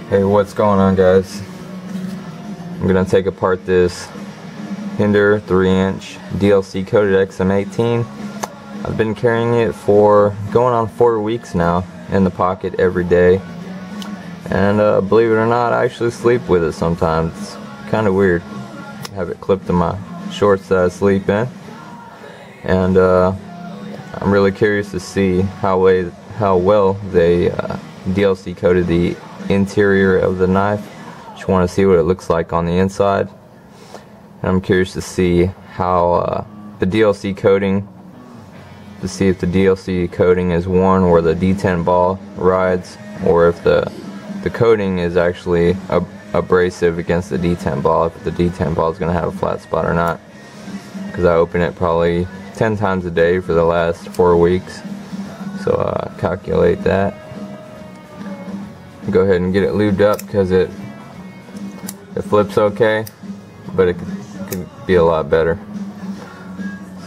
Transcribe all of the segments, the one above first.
Hey, what's going on, guys? I'm gonna take apart this Hinder 3-inch DLC coated XM-18. I've been carrying it for going on 4 weeks now in the pocket every day, and believe it or not, I actually sleep with it sometimes. It's kind of weird. I have it clipped to my shorts that I sleep in, and I'm really curious to see how well they DLC coated the interior of the knife. Just want to see what it looks like on the inside, and I'm curious to see how the DLC coating, to see if the DLC coating is worn where the detent ball rides, or if the coating is actually abrasive against the detent ball, if the detent ball is going to have a flat spot or not, because I open it probably 10 times a day for the last 4 weeks. So calculate that. Go ahead and get it lubed up, because it flips okay, but it could be a lot better.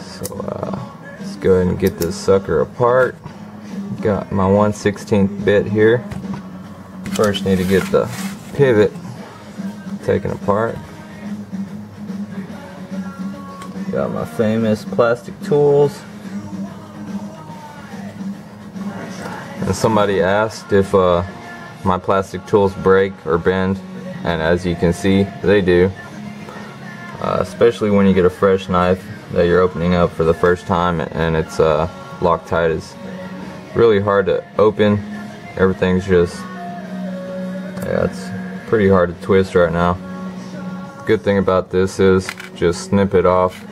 So let's go ahead and get this sucker apart. Got my 1/16 bit here. First need to get the pivot taken apart. Got my famous plastic tools. And somebody asked if my plastic tools break or bend, and as you can see, they do. Especially when you get a fresh knife that you're opening up for the first time and it's Loctite is really hard to open. Everything's just, yeah, it's pretty hard to twist right now. Good thing about this is just snip it off,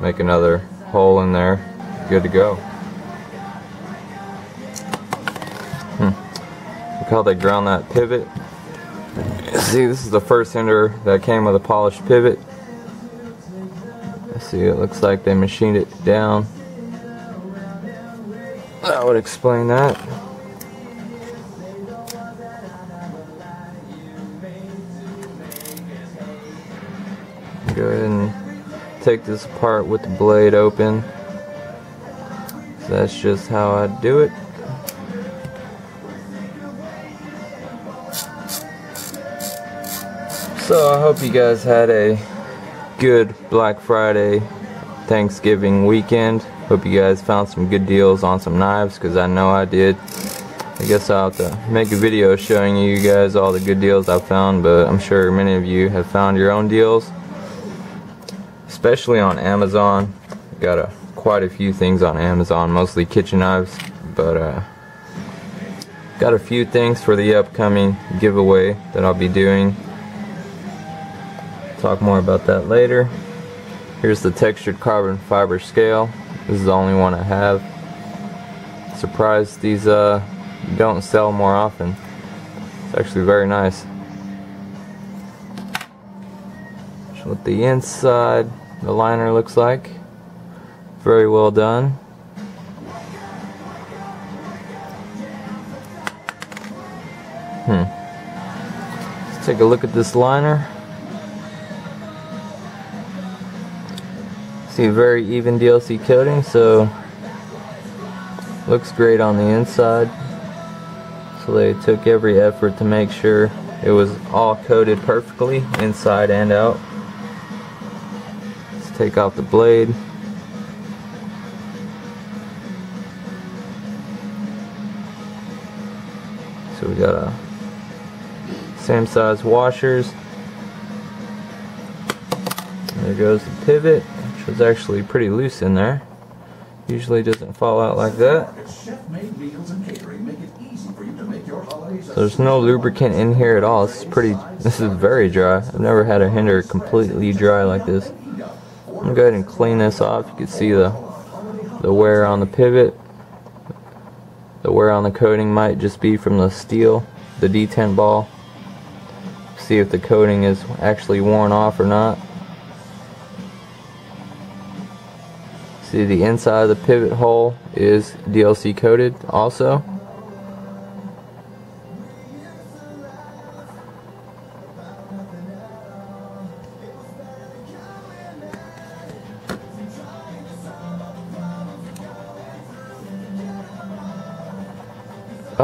make another hole in there, good to go. Look how they ground that pivot. See, this is the first Hinder that came with a polished pivot. See, it looks like they machined it down. That would explain that. Go ahead and take this apart with the blade open. So that's just how I do it. So I hope you guys had a good Black Friday, Thanksgiving weekend. Hope you guys found some good deals on some knives, because I know I did. I guess I'll have to make a video showing you guys all the good deals I found, but I'm sure many of you have found your own deals, especially on Amazon. Got quite a few things on Amazon, mostly kitchen knives, but got a few things for the upcoming giveaway that I'll be doing. Talk more about that later. Here's the textured carbon fiber scale. This is the only one I have. Surprised these don't sell more often. It's actually very nice. Show what the inside, the liner looks like. Very well done. Let's take a look at this liner. See, very even DLC coating, so looks great on the inside. So they took every effort to make sure it was all coated perfectly inside and out. Let's take off the blade. So we got same size washers. There goes the pivot, which was actually pretty loose in there. Usually doesn't fall out like that. So there's no lubricant in here at all. This is very dry. I've never had a Hinder completely dry like this. I'm gonna go ahead and clean this off. You can see the wear on the pivot. The wear on the coating might just be from the steel, the detent ball. See if the coating is actually worn off or not. See, the inside of the pivot hole is DLC coated also.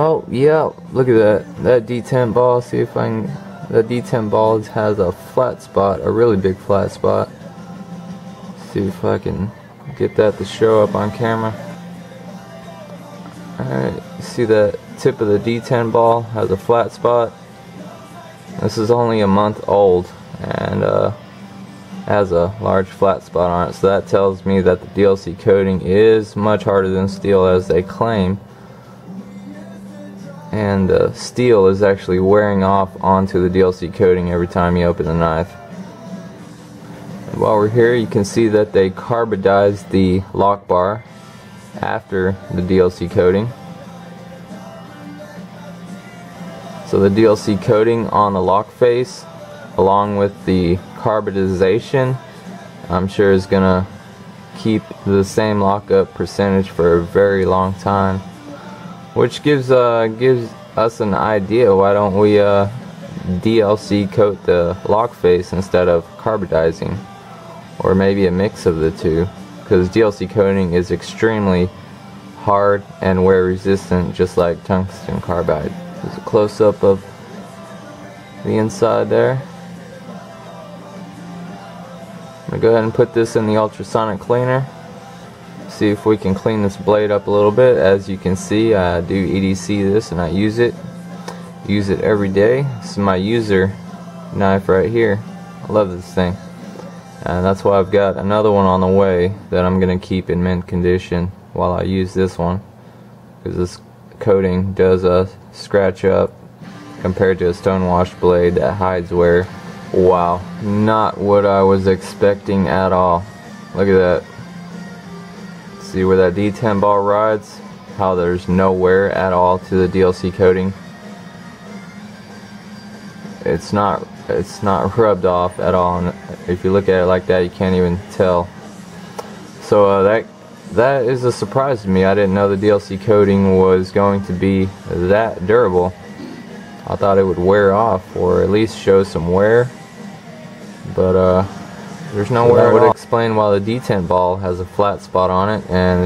Oh yeah, look at that detent ball. See if I can. The detent ball has a flat spot, a really big flat spot. See if I can get that to show up on camera. Alright, see that tip of the detent ball has a flat spot. This is only a month old and has a large flat spot on it, so that tells me that the DLC coating is much harder than steel as they claim, and steel is actually wearing off onto the DLC coating every time you open the knife. And while we're here, you can see that they carbonized the lock bar after the DLC coating. So the DLC coating on the lock face, along with the carbonization, I'm sure is gonna keep the same lockup percentage for a very long time, which gives us an idea. Why don't we DLC coat the lock face instead of carbonizing, or maybe a mix of the two, because DLC coating is extremely hard and wear resistant, just like tungsten carbide. There's a close-up of the inside there. I'm going to go ahead and put this in the ultrasonic cleaner. See if we can clean this blade up a little bit. As you can see, I do EDC this and I use it every day. This is my user knife right here. I love this thing, and that's why I've got another one on the way that I'm going to keep in mint condition while I use this one, because this coating does scratch up compared to a stonewashed blade that hides wear. Wow, not what I was expecting at all. Look at that. See where that detent ball rides? How there's no wear at all to the DLC coating. It's not rubbed off at all, and if you look at it like that, you can't even tell. So that is a surprise to me. I didn't know the DLC coating was going to be that durable. I thought it would wear off, or at least show some wear, but there's no wear. That would explain why the detent ball has a flat spot on it, and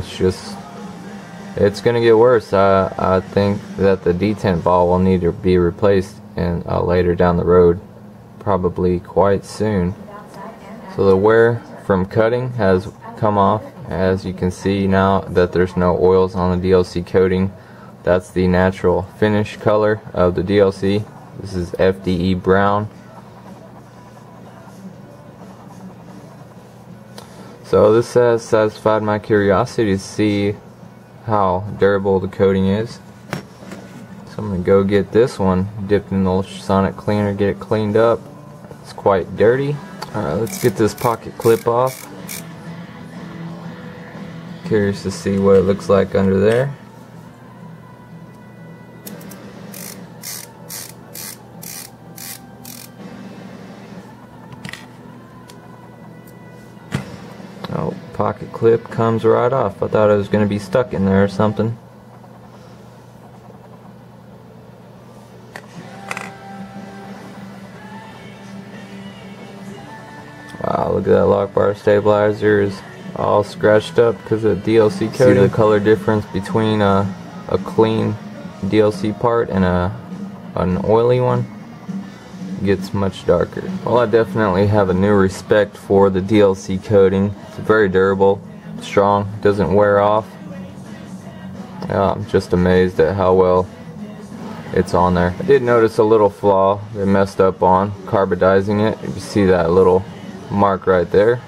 it's gonna get worse. I think that the detent ball will need to be replaced later down the road, probably quite soon. So the wear from cutting has come off. As you can see now that there's no oils on the DLC coating. That's the natural finish color of the DLC. This is FDE brown. So this has satisfied my curiosity to see how durable the coating is. So I'm going to go get this one dipped in the ultrasonic cleaner, get it cleaned up. It's quite dirty. Alright, let's get this pocket clip off. Curious to see what it looks like under there. Oh, pocket clip comes right off. I thought it was going to be stuck in there or something. Wow, look at that lock bar stabilizer is all scratched up because of DLC coating. See the color difference between a clean DLC part and an oily one? Gets much darker. Well, I definitely have a new respect for the DLC coating. It's very durable, strong, doesn't wear off. I'm just amazed at how well it's on there. I did notice a little flaw they messed up on carbonizing it. You see that little mark right there.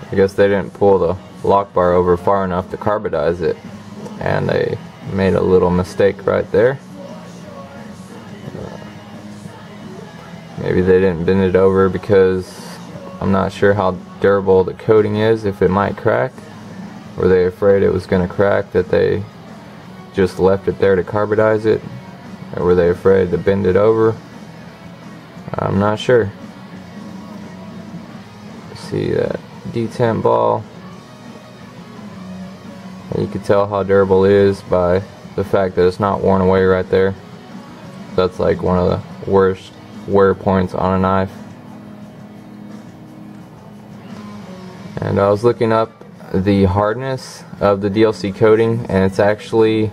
I guess they didn't pull the lock bar over far enough to carbonize it, and they made a little mistake right there. Maybe they didn't bend it over because I'm not sure how durable the coating is, if it might crack. Were they afraid it was going to crack that they just left it there to carbonize it? Or were they afraid to bend it over? I'm not sure. See that detent ball? And you can tell how durable it is by the fact that it's not worn away right there. That's like one of the worst wear points on a knife. And I was looking up the hardness of the DLC coating, and it's actually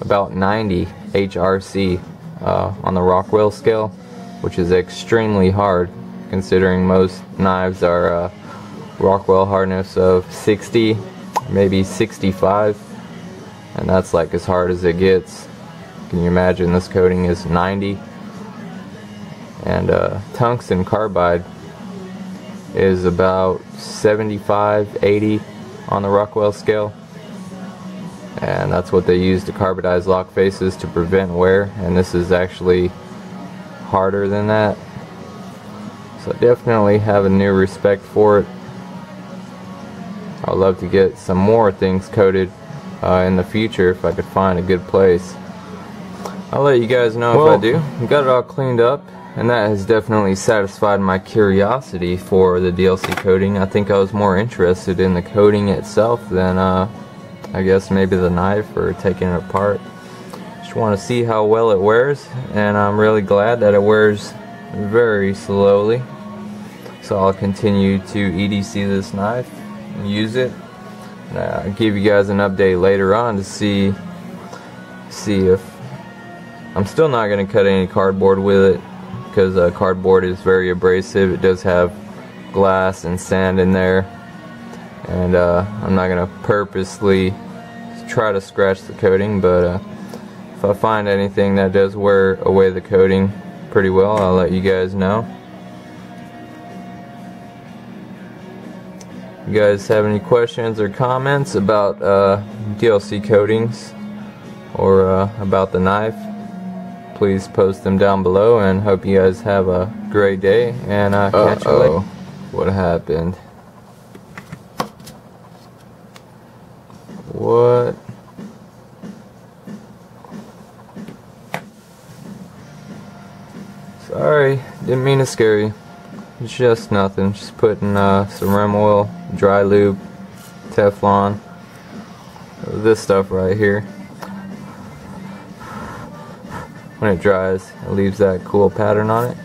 about 90 HRC on the Rockwell scale, which is extremely hard considering most knives are Rockwell hardness of 60, maybe 65, and that's like as hard as it gets. Can you imagine? This coating is 90, and tungsten carbide is about 75, 80 on the Rockwell scale, and that's what they use to carbonize lock faces to prevent wear, and this is actually harder than that. So I definitely have a new respect for it. I'd love to get some more things coated in the future if I could find a good place. I'll let you guys know if I do. We got it all cleaned up, and that has definitely satisfied my curiosity for the DLC coating. I think I was more interested in the coating itself than I guess maybe the knife or taking it apart. Just want to see how well it wears, and I'm really glad that it wears very slowly. So I'll continue to EDC this knife and use it. I'll give you guys an update later on to see if I'm still not going to cut any cardboard with it, because cardboard is very abrasive. It does have glass and sand in there, and I'm not going to purposely try to scratch the coating, but if I find anything that does wear away the coating pretty well, I'll let you guys know. If you guys have any questions or comments about DLC coatings or about the knife, please post them down below, and hope you guys have a great day, and catch you later. What happened? What? Sorry, didn't mean to scare you. It's just nothing. Just putting some rim oil, dry lube, Teflon, this stuff right here. When it dries, it leaves that cool pattern on it.